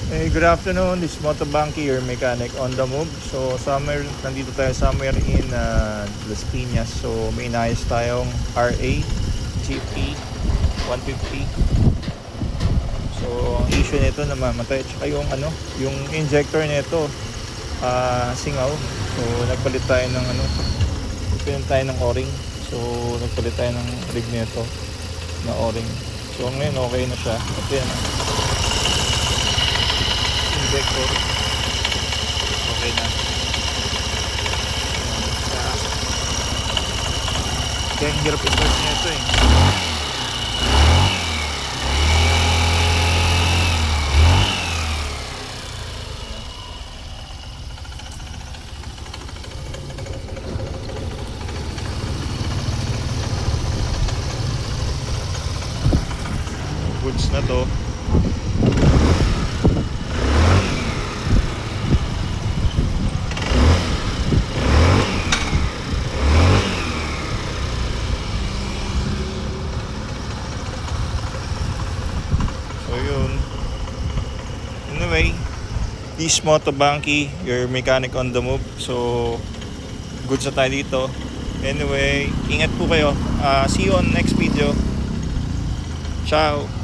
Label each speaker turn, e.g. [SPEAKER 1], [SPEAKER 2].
[SPEAKER 1] Hey, good afternoon. This is Motobanky, your mechanic on the move. So, nandito tayo somewhere in Las Piñas. So, may inayos tayong RA GP 150. So, ang issue nito namamatay. Tsaka yung injector nito, singaw. So, nagpalit tayo ng O-ring. So, nagpalit tayo ng rig nito na O-ring. So, ngayon okay na siya. At yan, injector okay na. Kaya ang hirap i-start niya ito eh. Goods na to. Anyway, this Motobanky, your mechanic on the move. So, good sa tayo dito. Anyway, ingat po kayo. See you on next video. Ciao!